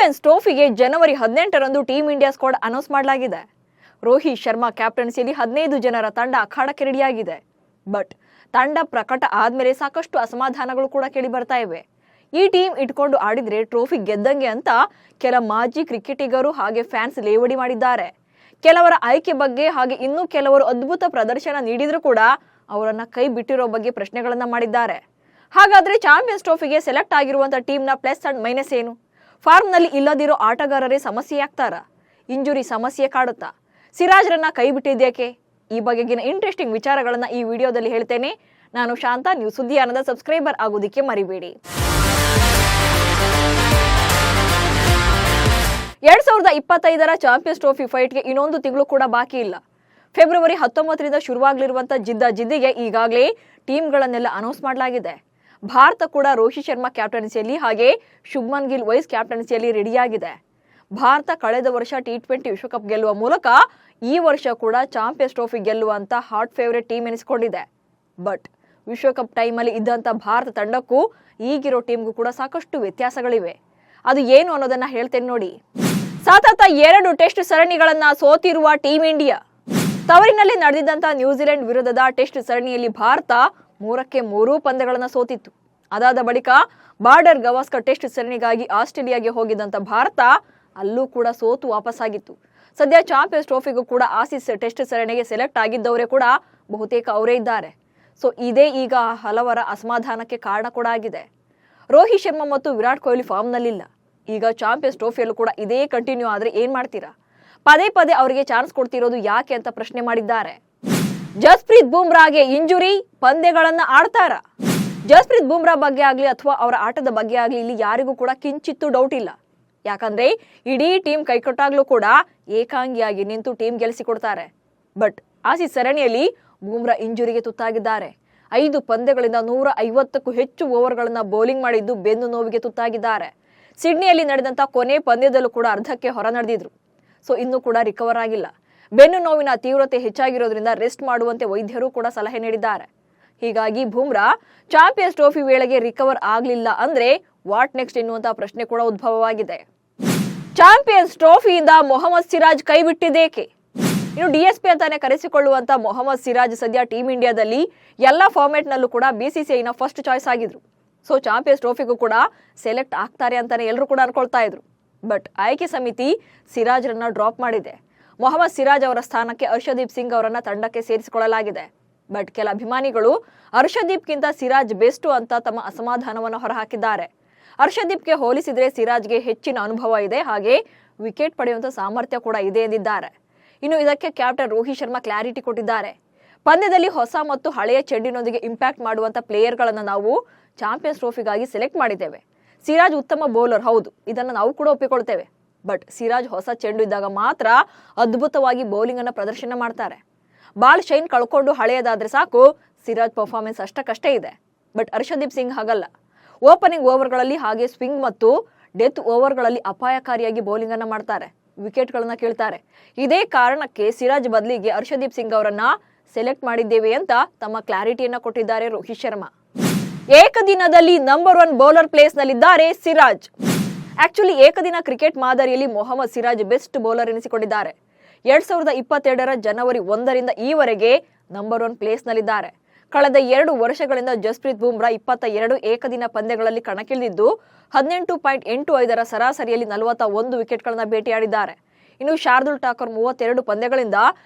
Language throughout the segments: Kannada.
ಚಾಂಪಿಯನ್ಸ್ ಟ್ರೋಫಿಗೆ ಜನವರಿ 18ರಂದು ಟೀಂ ಇಂಡಿಯಾ ಸ್ಕ್ವಾಡ್ ಅನೌನ್ಸ್ ಮಾಡಲಾಗಿದೆ. ರೋಹಿತ್ ಶರ್ಮಾ ಕ್ಯಾಪ್ಟನ್ಸಿಯಲ್ಲಿ 15 ಜನರ ತಂಡ ಅಖಾಡಕ್ಕೆ ರೆಡಿಯಾಗಿದೆ. ಬಟ್ ತಂಡ ಪ್ರಕಟ ಆದ್ಮೇಲೆ ಸಾಕಷ್ಟು ಅಸಮಾಧಾನಗಳು ಕೂಡ ಕೇಳಿ ಬರ್ತಾ ಇವೆ. ಈ ಟೀಮ್ ಇಟ್ಕೊಂಡು ಆಡಿದ್ರೆ ಟ್ರೋಫಿ ಗೆದ್ದಂಗೆ ಅಂತ ಕೆಲ ಮಾಜಿ ಕ್ರಿಕೆಟಿಗರು ಹಾಗೆ ಫ್ಯಾನ್ಸ್ ಲೇವಡಿ ಮಾಡಿದ್ದಾರೆ. ಕೆಲವರ ಆಯ್ಕೆ ಬಗ್ಗೆ ಹಾಗೆ ಇನ್ನೂ ಕೆಲವರು ಅದ್ಭುತ ಪ್ರದರ್ಶನ ನೀಡಿದ್ರು ಕೂಡ ಅವರನ್ನ ಕೈ ಬಿಟ್ಟಿರೋ ಬಗ್ಗೆ ಪ್ರಶ್ನೆಗಳನ್ನ ಮಾಡಿದ್ದಾರೆ. ಹಾಗಾದ್ರೆ ಚಾಂಪಿಯನ್ಸ್ ಟ್ರೋಫಿಗೆ ಸೆಲೆಕ್ಟ್ ಆಗಿರುವಂತ ಟೀಮ್ನ ಪ್ಲಸ್ ಅಂಡ್ ಮೈನಸ್ ಏನು? ಫಾರ್ಮ್ ನಲ್ಲಿ ಇಲ್ಲದಿರೋ ಆಟಗಾರರೇ ಸಮಸ್ಯೆ ಆಗ್ತಾರಾ? ಇಂಜುರಿ ಸಮಸ್ಯೆ ಕಾಡುತ್ತಾ? ಸಿರಾಜ್ರನ್ನ ಕೈ ಬಿಟ್ಟಿದ್ಯಾಕೆ? ಈ ಬಗೆಗಿನ ಇಂಟ್ರೆಸ್ಟಿಂಗ್ ವಿಚಾರಗಳನ್ನ ಈ ವಿಡಿಯೋದಲ್ಲಿ ಹೇಳ್ತೇನೆ. ನಾನು ಶಾಂತ. ನೀವು ಸುದ್ದಿಯಾನದ ಸಬ್ಸ್ಕ್ರೈಬರ್ ಆಗೋದಿಕ್ಕೆ ಮರಿಬೇಡಿ. 2025ರ ಚಾಂಪಿಯನ್ಸ್ ಟ್ರೋಫಿ ಫೈಟ್ಗೆ ಇನ್ನೊಂದು ತಿಂಗಳು ಕೂಡ ಬಾಕಿ ಇಲ್ಲ. ಫೆಬ್ರವರಿ 19ರಿಂದ ಶುರುವಾಗಲಿರುವಂತ ಜಿದ್ದಿಗೆ ಈಗಾಗಲೇ ಟೀಮ್ಗಳನ್ನೆಲ್ಲ ಅನೌನ್ಸ್ ಮಾಡಲಾಗಿದೆ. ಭಾರತ ಕೂಡ ರೋಹಿತ್ ಶರ್ಮಾ ಕ್ಯಾಪ್ಟನ್ಸಿಯಲ್ಲಿ ಹಾಗೆ ಶುಭ್ಮನ್ ಗಿಲ್ ವೈಸ್ ಕ್ಯಾಪ್ಟನ್ಸಿಯಲ್ಲಿ ರೆಡಿಯಾಗಿದೆ. ಭಾರತ ಕಳೆದ ವರ್ಷ T20 ವಿಶ್ವಕಪ್ ಗೆಲ್ಲುವ ಮೂಲಕ ಈ ವರ್ಷ ಕೂಡ ಚಾಂಪಿಯನ್ಸ್ ಟ್ರೋಫಿ ಗೆಲ್ಲುವಂತ ಹಾಟ್ ಫೇವರೇಟ್ ಟೀಮ್ ಎನಿಸಿಕೊಂಡಿದೆ. ಬಟ್ ವಿಶ್ವಕಪ್ ಟೈಮಲ್ಲಿ ಇದ್ದಂತ ಭಾರತ ತಂಡಕ್ಕೂ ಈಗಿರೋ ಟೀಮ್ಗೂ ಕೂಡ ಸಾಕಷ್ಟು ವ್ಯತ್ಯಾಸಗಳಿವೆ. ಅದು ಏನು ಅನ್ನೋದನ್ನ ಹೇಳ್ತೇನೆ ನೋಡಿ. ಸತತ 2 ಟೆಸ್ಟ್ ಸರಣಿಗಳನ್ನ ಸೋತಿರುವ ಟೀಂ ಇಂಡಿಯಾ. ತವರಿನಲ್ಲಿ ನಡೆದಿದ್ದಂತ ನ್ಯೂಜಿಲೆಂಡ್ ವಿರುದ್ಧದ ಟೆಸ್ಟ್ ಸರಣಿಯಲ್ಲಿ ಭಾರತ 3-3 ಪಂದ್ಯಗಳನ್ನು ಸೋತಿತ್ತು. ಅದಾದ ಬಳಿಕ ಬಾರ್ಡರ್ ಗವಾಸ್ಕರ್ ಟೆಸ್ಟ್ ಸರಣಿಗಾಗಿ ಆಸ್ಟ್ರೇಲಿಯಾಗೆ ಹೋಗಿದ್ದಂತ ಭಾರತ ಅಲ್ಲೂ ಕೂಡ ಸೋತು ವಾಪಸ್ಸಾಗಿತ್ತು. ಸದ್ಯ ಚಾಂಪಿಯನ್ಸ್ ಟ್ರೋಫಿಗೂ ಕೂಡ ಆಸೀಸ್ ಟೆಸ್ಟ್ ಸರಣಿಗೆ ಸೆಲೆಕ್ಟ್ ಆಗಿದ್ದವರೇ ಕೂಡ ಬಹುತೇಕ ಅವರೇ ಇದ್ದಾರೆ. ಸೊ ಇದೇ ಈಗ ಹಲವರ ಅಸಮಾಧಾನಕ್ಕೆ ಕಾರಣ ಕೂಡ ಆಗಿದೆ. ರೋಹಿತ್ ಶರ್ಮಾ ಮತ್ತು ವಿರಾಟ್ ಕೊಹ್ಲಿ ಫಾರ್ಮ್ನಲ್ಲಿಲ್ಲ. ಈಗ ಚಾಂಪಿಯನ್ಸ್ ಟ್ರೋಫಿಯಲ್ಲೂ ಕೂಡ ಇದೇ ಕಂಟಿನ್ಯೂ ಆದ್ರೆ ಏನ್ ಮಾಡ್ತೀರಾ? ಪದೇ ಅವರಿಗೆ ಚಾನ್ಸ್ ಕೊಡ್ತಿರೋದು ಯಾಕೆ ಅಂತ ಪ್ರಶ್ನೆ ಮಾಡಿದ್ದಾರೆ. ಜಸ್ಪ್ರೀತ್ ಬುಮ್ರಾಗೆ ಇಂಜುರಿ, ಪಂದ್ಯಗಳನ್ನ ಆಡ್ತಾರ? ಜಸ್ಪ್ರೀತ್ ಬುಮ್ರಾ ಬಗ್ಗೆ ಆಗ್ಲಿ ಅಥವಾ ಅವರ ಆಟದ ಬಗ್ಗೆ ಆಗ್ಲಿ ಇಲ್ಲಿ ಯಾರಿಗೂ ಕೂಡ ಕಿಂಚಿತ್ತು ಡೌಟ್ ಇಲ್ಲ. ಯಾಕಂದ್ರೆ ಇಡೀ ಟೀಮ್ ಕೈಕೊಟ್ಟಾಗ್ಲೂ ಕೂಡ ಏಕಾಂಗಿಯಾಗಿ ನಿಂತು ಟೀಮ್ ಗೆಲ್ಲಿಸಿಕೊಡ್ತಾರೆ. ಬಟ್ ಆಸೀಸ್ ಸರಣಿಯಲ್ಲಿ ಬುಮ್ರಾ ಇಂಜುರಿಗೆ ತುತ್ತಾಗಿದ್ದಾರೆ. 5 ಪಂದ್ಯಗಳಿಂದ 150ಕ್ಕೂ ಹೆಚ್ಚು ಓವರ್ಗಳನ್ನ ಬೌಲಿಂಗ್ ಮಾಡಿದ್ದು ಬೆನ್ನು ನೋವಿಗೆ ತುತ್ತಾಗಿದ್ದಾರೆ. ಸಿಡ್ನಿಯಲ್ಲಿ ನಡೆದಂತ ಕೊನೆ ಪಂದ್ಯದಲ್ಲೂ ಕೂಡ ಅರ್ಧಕ್ಕೆ ಹೊರ ನಡೆದಿದ್ರು. ಸೊ ಇನ್ನೂ ಕೂಡ ರಿಕವರ್ ಆಗಿಲ್ಲ. ಬೆನ್ನು ನೋವಿನ ತೀವ್ರತೆ ಹೆಚ್ಚಾಗಿರೋದ್ರಿಂದ ರೆಸ್ಟ್ ಮಾಡುವಂತೆ ವೈದ್ಯರು ಕೂಡ ಸಲಹೆ ನೀಡಿದ್ದಾರೆ. ಹೀಗಾಗಿ ಬುಮ್ರಾ ಚಾಂಪಿಯನ್ಸ್ ಟ್ರೋಫಿ ವೇಳೆಗೆ ರಿಕವರ್ ಆಗ್ಲಿಲ್ಲ ಅಂದ್ರೆ ವಾಟ್ ನೆಕ್ಸ್ಟ್ ಎನ್ನುವಂತಹ ಪ್ರಶ್ನೆ ಕೂಡ ಉದ್ಭವವಾಗಿದೆ. ಚಾಂಪಿಯನ್ಸ್ ಟ್ರೋಫಿಯಿಂದ ಮೊಹಮ್ಮದ್ ಸಿರಾಜ್ ಕೈ ಬಿಟ್ಟಿದ್ದೇಕೆ? ಇನ್ನು DSP ಅಂತಾನೆ ಕರೆಸಿಕೊಳ್ಳುವಂತ ಮೊಹಮ್ಮದ್ ಸಿರಾಜ್ ಸದ್ಯ ಟೀಂ ಇಂಡಿಯಾದಲ್ಲಿ ಎಲ್ಲಾ ಫಾರ್ಮೆಟ್ ನಲ್ಲೂ ಕೂಡ BCCIನ ಫಸ್ಟ್ ಚಾಯ್ಸ್ ಆಗಿದ್ರು. ಸೊ ಚಾಂಪಿಯನ್ಸ್ ಟ್ರೋಫಿಗೂ ಕೂಡ ಸೆಲೆಕ್ಟ್ ಆಗ್ತಾರೆ ಅಂತಾನೆ ಎಲ್ಲರೂ ಕೂಡ ಅನ್ಕೊಳ್ತಾ ಇದ್ರು. ಬಟ್ ಆಯ್ಕೆ ಸಮಿತಿ ಸಿರಾಜ್ರನ್ನ ಡ್ರಾಪ್ ಮಾಡಿದೆ. ಮೊಹಮ್ಮದ್ ಸಿರಾಜ್ ಅವರ ಸ್ಥಾನಕ್ಕೆ ಹರ್ಷದೀಪ್ ಸಿಂಗ್ ಅವರನ್ನ ತಂಡಕ್ಕೆ ಸೇರಿಸಿಕೊಳ್ಳಲಾಗಿದೆ. ಬಟ್ ಕೆಲ ಅಭಿಮಾನಿಗಳು ಹರ್ಷದೀಪ್ಗಿಂತ ಸಿರಾಜ್ ಬೆಸ್ಟ್ ಅಂತ ತಮ್ಮ ಅಸಮಾಧಾನವನ್ನು ಹೊರಹಾಕಿದ್ದಾರೆ. ಹರ್ಷದೀಪ್ಗೆ ಹೋಲಿಸಿದ್ರೆ ಸಿರಾಜ್ಗೆ ಹೆಚ್ಚಿನ ಅನುಭವ ಇದೆ, ಹಾಗೆ ವಿಕೆಟ್ ಪಡೆಯುವಂತ ಸಾಮರ್ಥ್ಯ ಕೂಡ ಇದೆ ಎಂದಿದ್ದಾರೆ. ಇನ್ನು ಇದಕ್ಕೆ ಕ್ಯಾಪ್ಟನ್ ರೋಹಿತ್ ಶರ್ಮಾ ಕ್ಲಾರಿಟಿ ಕೊಟ್ಟಿದ್ದಾರೆ. ಪಂದ್ಯದಲ್ಲಿ ಹೊಸ ಮತ್ತು ಹಳೆಯ ಚೆಂಡಿನೊಂದಿಗೆ ಇಂಪ್ಯಾಕ್ಟ್ ಮಾಡುವಂತ ಪ್ಲೇಯರ್ಗಳನ್ನ ನಾವು ಚಾಂಪಿಯನ್ಸ್ ಟ್ರೋಫಿಗಾಗಿ ಸೆಲೆಕ್ಟ್ ಮಾಡಿದ್ದೇವೆ. ಸಿರಾಜ್ ಉತ್ತಮ ಬೌಲರ್, ಹೌದು, ಇದನ್ನ ನಾವು ಕೂಡ ಒಪ್ಪಿಕೊಳ್ತೇವೆ. ಬಟ್ ಸಿರಾಜ್ ಹೊಸ ಚೆಂಡು ಇದ್ದಾಗ ಮಾತ್ರ ಅದ್ಭುತವಾಗಿ ಬೌಲಿಂಗ್ ಅನ್ನ ಪ್ರದರ್ಶನ ಮಾಡ್ತಾರೆ. ಬಾಲ್ ಶೈನ್ ಕಳ್ಕೊಂಡು ಹಳೆಯದಾದ್ರೆ ಸಾಕು, ಸಿರಾಜ್ ಪರ್ಫಾರ್ಮೆನ್ಸ್ ಅಷ್ಟಕ್ಕಷ್ಟೇ ಇದೆ. ಬಟ್ ಹರ್ಷದೀಪ್ ಸಿಂಗ್ ಹಾಗಲ್ಲ. ಓಪನಿಂಗ್ ಓವರ್ಗಳಲ್ಲಿ ಹಾಗೆ ಸ್ವಿಂಗ್ ಮತ್ತು ಡೆತ್ ಓವರ್ಗಳಲ್ಲಿ ಅಪಾಯಕಾರಿಯಾಗಿ ಬೌಲಿಂಗ್ ಅನ್ನ ಮಾಡ್ತಾರೆ, ವಿಕೆಟ್ ಗಳನ್ನ ಕೀಳ್ತಾರೆ. ಇದೇ ಕಾರಣಕ್ಕೆ ಸಿರಾಜ್ ಬದಲಿಗೆ ಹರ್ಷದೀಪ್ ಸಿಂಗ್ ಅವರನ್ನ ಸೆಲೆಕ್ಟ್ ಮಾಡಿದ್ದೇವೆ ಅಂತ ತಮ್ಮ ಕ್ಲಾರಿಟಿಯನ್ನ ಕೊಟ್ಟಿದ್ದಾರೆ ರೋಹಿತ್ ಶರ್ಮಾ. ಏಕದಿನದಲ್ಲಿ ನಂಬರ್ 1 ಬೌಲರ್ ಪ್ಲೇಸ್ ನಲ್ಲಿದ್ದಾರೆ ಸಿರಾಜ್. ಆಕ್ಚುಲಿ ಏಕದಿನ ಕ್ರಿಕೆಟ್ ಮಾದರಿಯಲ್ಲಿ ಮೊಹಮ್ಮದ್ ಸಿರಾಜ್ ಬೆಸ್ಟ್ ಬೌಲರ್ ಎನಿಸಿಕೊಂಡಿದ್ದಾರೆ. 2022ರ ಜನವರಿ 1ರಿಂದ ಈವರೆಗೆ ನಂಬರ್ 1 ಪ್ಲೇಸ್ ನಲ್ಲಿದ್ದಾರೆ. ಕಳೆದ 2 ವರ್ಷಗಳಿಂದ ಜಸ್ಪ್ರೀತ್ ಬುಮ್ರಾ 22 ಏಕದಿನ ಪಂದ್ಯಗಳಲ್ಲಿ ಕಣಕ್ಕಿಳಿದಿದ್ದು 18.85ರ ಸರಾಸರಿಯಲ್ಲಿ 41 ವಿಕೆಟ್ಗಳನ್ನ ಬೇಟೆಯಾಡಿದ್ದಾರೆ. ಇನ್ನು ಶಾರ್ದುಲ್ ಠಾಕೂರ್ 32 ಪಂದ್ಯಗಳಿಂದ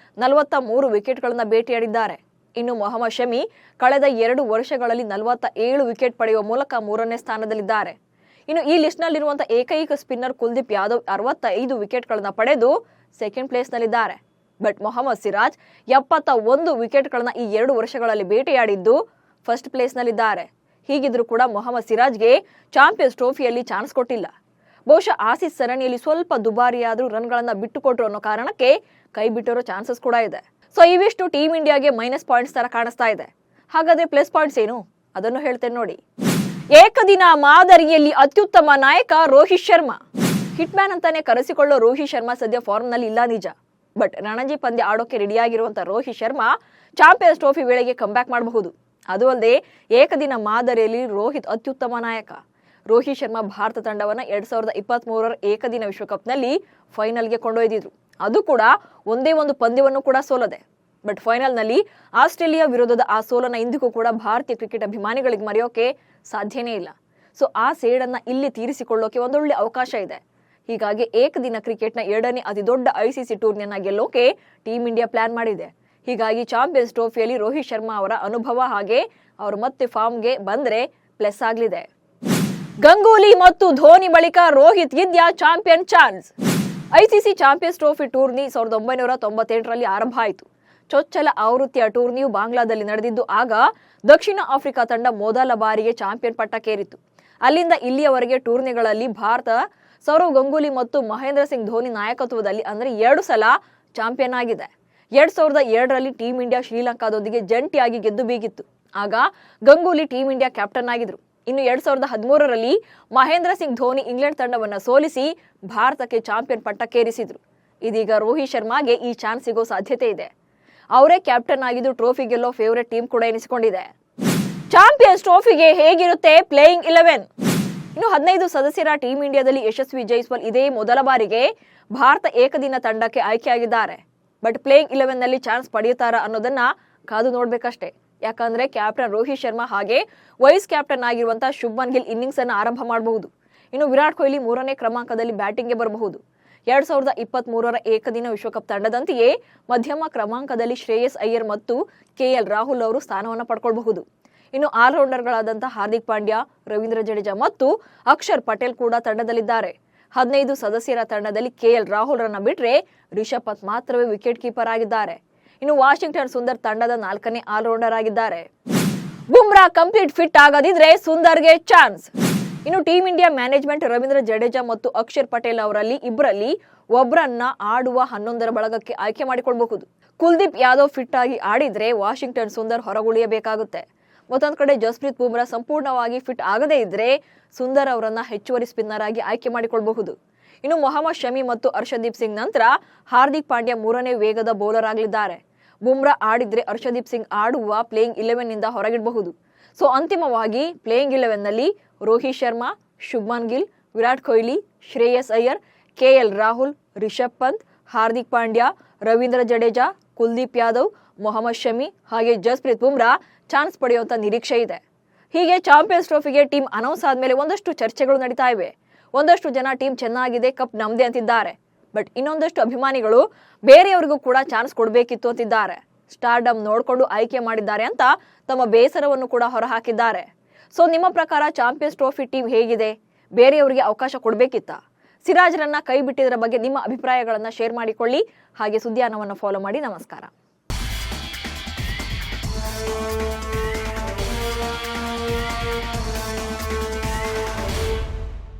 43 ವಿಕೆಟ್ಗಳನ್ನ ಬೇಟೆಯಾಡಿದ್ದಾರೆ. ಇನ್ನು ಮೊಹಮ್ಮದ್ ಶಮಿ ಕಳೆದ 2 ವರ್ಷಗಳಲ್ಲಿ 47 ವಿಕೆಟ್ ಪಡೆಯುವ ಮೂಲಕ 3ನೇ ಸ್ಥಾನದಲ್ಲಿದ್ದಾರೆ. ಇನ್ನು ಈ ಲಿಸ್ಟ್ ನಲ್ಲಿರುವಂತಹ ಏಕೈಕ ಸ್ಪಿನ್ನರ್ ಕುಲ್ದೀಪ್ ಯಾದವ್ 65 ವಿಕೆಟ್ಗಳನ್ನ ಪಡೆದು ಸೆಕೆಂಡ್ ಪ್ಲೇಸ್ ನಲ್ಲಿದ್ದಾರೆ. ಬಟ್ ಮೊಹಮ್ಮದ್ ಸಿರಾಜ್ 71 ವಿಕೆಟ್ಗಳನ್ನ ಈ 2 ವರ್ಷಗಳಲ್ಲಿ ಬೇಟೆಯಾಡಿದ್ದು ಫಸ್ಟ್ ಪ್ಲೇಸ್ ನಲ್ಲಿದ್ದಾರೆ. ಹೀಗಿದ್ರೂ ಕೂಡ ಮೊಹಮ್ಮದ್ ಸಿರಾಜ್ಗೆ ಚಾಂಪಿಯನ್ಸ್ ಟ್ರೋಫಿಯಲ್ಲಿ ಚಾನ್ಸ್ ಕೊಟ್ಟಿಲ್ಲ. ಬಹುಶಃ ಆಸೀಸ್ ಸರಣಿಯಲ್ಲಿ ಸ್ವಲ್ಪ ದುಬಾರಿಯಾದ್ರೂ ರನ್ಗಳನ್ನ ಬಿಟ್ಟುಕೊಟ್ರು ಅನ್ನೋ ಕಾರಣಕ್ಕೆ ಕೈ ಬಿಟ್ಟಿರೋ ಚಾನ್ಸಸ್ ಕೂಡ ಇದೆ. ಸೊ ಇವಿಷ್ಟು ಟೀಂ ಇಂಡಿಯಾಗೆ ಮೈನಸ್ ಪಾಯಿಂಟ್ಸ್ ತರ ಕಾಣಿಸ್ತಾ ಇದೆ. ಹಾಗಾದ್ರೆ ಪ್ಲಸ್ ಪಾಯಿಂಟ್ಸ್ ಏನು ಅದನ್ನು ಹೇಳ್ತೇನೆ ನೋಡಿ. ಏಕದಿನ ಮಾದರಿಯಲ್ಲಿ ಅತ್ಯುತ್ತಮ ನಾಯಕ ರೋಹಿತ್ ಶರ್ಮಾ. ಹಿಟ್ ಮ್ಯಾನ್ ಅಂತಾನೆ ಕರೆಸಿಕೊಳ್ಳೋ ರೋಹಿತ್ ಶರ್ಮಾ ಸದ್ಯ ಫಾರ್ಮ್ ನಲ್ಲಿ ಇಲ್ಲ ನಿಜ. ಬಟ್ ರಣಜಿ ಪಂದ್ಯ ಆಡೋಕೆ ರೆಡಿಯಾಗಿರುವಂತ ರೋಹಿತ್ ಶರ್ಮಾ ಚಾಂಪಿಯನ್ಸ್ ಟ್ರೋಫಿ ವೇಳೆಗೆ ಕಂಬ್ಯಾಕ್ ಮಾಡಬಹುದು. ಅದು ಅಲ್ಲದೆ ಏಕದಿನ ಮಾದರಿಯಲ್ಲಿ ರೋಹಿತ್ ಅತ್ಯುತ್ತಮ ನಾಯಕ. ರೋಹಿತ್ ಶರ್ಮಾ ಭಾರತ ತಂಡವನ್ನ 2023ರ ಏಕದಿನ ವಿಶ್ವಕಪ್ನಲ್ಲಿ ಫೈನಲ್ಗೆ ಕೊಂಡೊಯ್ದಿದ್ರು. ಅದು ಕೂಡ ಒಂದೇ ಒಂದು ಪಂದ್ಯವನ್ನು ಕೂಡ ಸೋಲದೆ. ಬಟ್ ಫೈನಲ್ನಲ್ಲಿ ಆಸ್ಟ್ರೇಲಿಯಾ ವಿರುದ್ಧದ ಆ ಸೋಲನ್ನ ಇಂದಿಗೂ ಕೂಡ ಭಾರತೀಯ ಕ್ರಿಕೆಟ್ ಅಭಿಮಾನಿಗಳಿಗೆ ಮರೆಯೋಕೆ ಸಾಧ್ಯನೇ ಇಲ್ಲ. ಸೊ ಆ ಸೇಡನ್ನ ಇಲ್ಲಿ ತೀರಿಸಿಕೊಳ್ಳೋಕೆ ಒಂದೊಳ್ಳೆ ಅವಕಾಶ ಇದೆ. ಹೀಗಾಗಿ ಏಕದಿನ ಕ್ರಿಕೆಟ್ನ 2ನೇ ಅತಿ ದೊಡ್ಡ ICC ಟೂರ್ನಿಯನ್ನ ಗೆಲ್ಲೋಕೆ ಟೀಮ್ ಇಂಡಿಯಾ ಪ್ಲಾನ್ ಮಾಡಿದೆ. ಹೀಗಾಗಿ ಚಾಂಪಿಯನ್ಸ್ ಟ್ರೋಫಿಯಲ್ಲಿ ರೋಹಿತ್ ಶರ್ಮಾ ಅವರ ಅನುಭವ ಹಾಗೆ ಅವರು ಮತ್ತೆ ಫಾರ್ಮ್ಗೆ ಬಂದ್ರೆ ಪ್ಲಸ್ ಆಗಲಿದೆ. ಗಂಗೂಲಿ ಮತ್ತು ಧೋನಿ ಬಳಿಕ ರೋಹಿತ್ ಗಿದ್ಯಾ champion chance. ICC champions trophy tourney 1998ರಲ್ಲಿ ಆರಂಭ ಆಯಿತು. ಚೊಚ್ಚಲ ಆವೃತ್ತಿಯ ಟೂರ್ನಿಯು ಬಾಂಗ್ಲಾದಲ್ಲಿ ನಡೆದಿದ್ದು, ಆಗ ದಕ್ಷಿಣ ಆಫ್ರಿಕಾ ತಂಡ ಮೊದಲ ಬಾರಿಗೆ ಚಾಂಪಿಯನ್ ಪಟ್ಟಕ್ಕೇರಿತು. ಅಲ್ಲಿಂದ ಇಲ್ಲಿಯವರೆಗೆ ಟೂರ್ನಿಗಳಲ್ಲಿ ಭಾರತ ಸೌರವ್ ಗಂಗೂಲಿ ಮತ್ತು ಮಹೇಂದ್ರ ಸಿಂಗ್ ಧೋನಿ ನಾಯಕತ್ವದಲ್ಲಿ ಅಂದ್ರೆ 2 ಸಲ ಚಾಂಪಿಯನ್ ಆಗಿದೆ. 2002ರಲ್ಲಿ ಟೀಮ್ ಇಂಡಿಯಾ ಶ್ರೀಲಂಕಾದೊಂದಿಗೆ ಜಂಟಿಯಾಗಿ ಗೆದ್ದು ಬೀಗಿತ್ತು. ಆಗ ಗಂಗೂಲಿ ಟೀಮ್ ಇಂಡಿಯಾ ಕ್ಯಾಪ್ಟನ್ ಆಗಿದ್ರು. ಇನ್ನು 2013ರಲ್ಲಿ ಮಹೇಂದ್ರ ಸಿಂಗ್ ಧೋನಿ ಇಂಗ್ಲೆಂಡ್ ತಂಡವನ್ನ ಸೋಲಿಸಿ ಭಾರತಕ್ಕೆ ಚಾಂಪಿಯನ್ ಪಟ್ಟಕ್ಕೇರಿಸಿದ್ರು. ಇದೀಗ ರೋಹಿತ್ ಶರ್ಮಾಗೆ ಈ ಚಾನ್ಸ್ ಸಿಗೋ ಸಾಧ್ಯತೆ ಇದೆ. ಅವರೇ ಕ್ಯಾಪ್ಟನ್ ಆಗಿದ್ದು ಟ್ರೋಫಿ ಗೆಲ್ಲೋ ಫೇವರೇಟ್ ಟೀಮ್ ಕೂಡ ಎನಿಸಿಕೊಂಡಿದೆ. ಚಾಂಪಿಯನ್ಸ್ ಟ್ರೋಫಿಗೆ ಹೇಗಿರುತ್ತೆ ಪ್ಲೇಯಿಂಗ್ 11? ಇನ್ನು 15 ಸದಸ್ಯರ ಟೀಮ್ ಇಂಡಿಯಾದಲ್ಲಿ ಯಶಸ್ವಿ ಜೈಸ್ವಾಲ್ ಇದೇ ಮೊದಲ ಬಾರಿಗೆ ಭಾರತ ಏಕದಿನ ತಂಡಕ್ಕೆ ಆಯ್ಕೆಯಾಗಿದ್ದಾರೆ. ಬಟ್ ಪ್ಲೇಯಿಂಗ್ 11ನಲ್ಲಿ ಚಾನ್ಸ್ ಪಡೆಯುತ್ತಾರಾ ಅನ್ನೋದನ್ನ ಕಾದು ನೋಡ್ಬೇಕಷ್ಟೇ. ಯಾಕಂದ್ರೆ ಕ್ಯಾಪ್ಟನ್ ರೋಹಿತ್ ಶರ್ಮಾ ಹಾಗೆ ವೈಸ್ ಕ್ಯಾಪ್ಟನ್ ಆಗಿರುವಂತಹ ಶುಭ್ಮನ್ ಗಿಲ್ ಇನ್ನಿಂಗ್ಸ್ ಅನ್ನು ಆರಂಭ ಮಾಡಬಹುದು. ಇನ್ನು ವಿರಾಟ್ ಕೊಹ್ಲಿ 3ನೇ ಕ್ರಮಾಂಕದಲ್ಲಿ ಬ್ಯಾಟಿಂಗ್ಗೆ ಬರಬಹುದು. 2023ರ ಏಕದಿನ ವಿಶ್ವಕಪ್ ತಂಡದಂತೆಯೇ ಮಧ್ಯಮ ಕ್ರಮಾಂಕದಲ್ಲಿ ಶ್ರೇಯಸ್ ಅಯ್ಯರ್ ಮತ್ತು KL ರಾಹುಲ್ ಅವರು ಸ್ಥಾನವನ್ನು ಪಡ್ಕೊಳ್ಬಹುದು. ಇನ್ನು ಆಲ್ರೌಂಡರ್ಗಳಾದಂತಹ ಹಾರ್ದಿಕ್ ಪಾಂಡ್ಯ, ರವೀಂದ್ರ ಜಡೇಜಾ ಮತ್ತು ಅಕ್ಷರ್ ಪಟೇಲ್ ಕೂಡ ತಂಡದಲ್ಲಿದ್ದಾರೆ. 15 ಸದಸ್ಯರ ತಂಡದಲ್ಲಿ KL ರಾಹುಲ್ ರನ್ನ ಬಿಟ್ರೆ ರಿಷಬ್ ಪಂತ್ ಮಾತ್ರವೇ ವಿಕೆಟ್ ಕೀಪರ್ ಆಗಿದ್ದಾರೆ. ಇನ್ನು ವಾಷಿಂಗ್ಟನ್ ಸುಂದರ್ ತಂಡದ 4ನೇ ಆಲ್ರೌಂಡರ್ ಆಗಿದ್ದಾರೆ. ಬುಮ್ರಾ ಕಂಪ್ಲೀಟ್ ಫಿಟ್ ಆಗದಿದ್ರೆ ಸುಂದರ್ಗೆ ಚಾನ್ಸ್. ಇನ್ನು team India management Ravindra Jadeja ಮತ್ತು ಅಕ್ಷರ್ ಪಟೇಲ್ ಅವರಲ್ಲಿ ಇಬ್ಬರಲ್ಲಿ ಒಬ್ಬರನ್ನ ಆಡುವ 11ರ ಬಳಗಕ್ಕೆ ಆಯ್ಕೆ ಮಾಡಿಕೊಳ್ಳಬಹುದು. ಕುಲ್ದೀಪ್ ಯಾದವ್ ಫಿಟ್ ಆಗಿ ಆಡಿದ್ರೆ ವಾಷಿಂಗ್ಟನ್ ಸುಂದರ್ ಹೊರಗುಳಿಯಬೇಕಾಗುತ್ತೆ. ಮತ್ತೊಂದು ಕಡೆ ಜಸ್ಪ್ರೀತ್ ಬುಮ್ರಾ ಸಂಪೂರ್ಣವಾಗಿ ಫಿಟ್ ಆಗದೇ ಇದ್ರೆ ಸುಂದರ್ ಅವರನ್ನ ಹೆಚ್ಚುವರಿ ಸ್ಪಿನ್ನರ್ ಆಗಿ ಆಯ್ಕೆ ಮಾಡಿಕೊಳ್ಳಬಹುದು. ಇನ್ನು ಮೊಹಮ್ಮದ್ ಶಮಿ ಮತ್ತು ಹರ್ಷದೀಪ್ ಸಿಂಗ್ ನಂತರ ಹಾರ್ದಿಕ್ ಪಾಂಡ್ಯ 3ನೇ ವೇಗದ ಬೌಲರ್ ಆಗಲಿದ್ದಾರೆ. ಬುಮ್ರಾ ಆಡಿದ್ರೆ ಹರ್ಷದೀಪ್ ಸಿಂಗ್ ಆಡುವ ಪ್ಲೇಯಿಂಗ್ 11ನಿಂದ ಹೊರಗಿಡಬಹುದು. ಸೊ ಅಂತಿಮವಾಗಿ ಪ್ಲೇಯಿಂಗ್ 11ನಲ್ಲಿ ರೋಹಿತ್ ಶರ್ಮಾ, ಶುಭ್ಮನ್ ಗಿಲ್, ವಿರಾಟ್ ಕೊಹ್ಲಿ, ಶ್ರೇಯಸ್ ಅಯ್ಯರ್, KL ರಾಹುಲ್, ರಿಷಬ್ ಪಂತ್, ಹಾರ್ದಿಕ್ ಪಾಂಡ್ಯ, ರವೀಂದ್ರ ಜಡೇಜಾ, ಕುಲ್ದೀಪ್ ಯಾದವ್, ಮೊಹಮ್ಮದ್ ಶಮಿ ಹಾಗೆ ಜಸ್ಪ್ರೀತ್ ಬುಮ್ರಾ ಚಾನ್ಸ್ ಪಡೆಯುವಂತ ನಿರೀಕ್ಷೆ ಇದೆ. ಹೀಗೆ ಚಾಂಪಿಯನ್ಸ್ ಟ್ರೋಫಿಗೆ ಟೀಮ್ ಅನೌನ್ಸ್ ಆದ್ಮೇಲೆ ಒಂದಷ್ಟು ಚರ್ಚೆಗಳು ನಡೀತಾ ಇವೆ. ಒಂದಷ್ಟು ಜನ ಟೀಮ್ ಚೆನ್ನಾಗಿದೆ, ಕಪ್ ನಮ್ದೇ ಅಂತಿದ್ದಾರೆ. ಬಟ್ ಇನ್ನೊಂದಷ್ಟು ಅಭಿಮಾನಿಗಳು ಬೇರೆಯವರಿಗೂ ಕೂಡ ಚಾನ್ಸ್ ಕೊಡಬೇಕಿತ್ತು ಅಂತಿದ್ದಾರೆ. ಸ್ಟಾರ್ಡಮ್ ನೋಡ್ಕೊಂಡು ಆಯ್ಕೆ ಮಾಡಿದ್ದಾರೆ ಅಂತ ತಮ್ಮ ಬೇಸರವನ್ನು ಕೂಡ ಹೊರಹಾಕಿದ್ದಾರೆ. ಸೊ ನಿಮ್ಮ ಪ್ರಕಾರ ಚಾಂಪಿಯನ್ಸ್ ಟ್ರೋಫಿ ಟೀಮ್ ಹೇಗಿದೆ? ಬೇರೆಯವರಿಗೆ ಅವಕಾಶ ಕೊಡಬೇಕಿತ್ತಾ? ಸಿರಾಜ್ರನ್ನ ಕೈ ಬಿಟ್ಟಿದ್ದರ ಬಗ್ಗೆ ನಿಮ್ಮ ಅಭಿಪ್ರಾಯಗಳನ್ನ ಶೇರ್ ಮಾಡಿಕೊಳ್ಳಿ. ಹಾಗೆ ಸುದ್ದಿಯಾನವನ್ನು ಫಾಲೋ ಮಾಡಿ. ನಮಸ್ಕಾರ.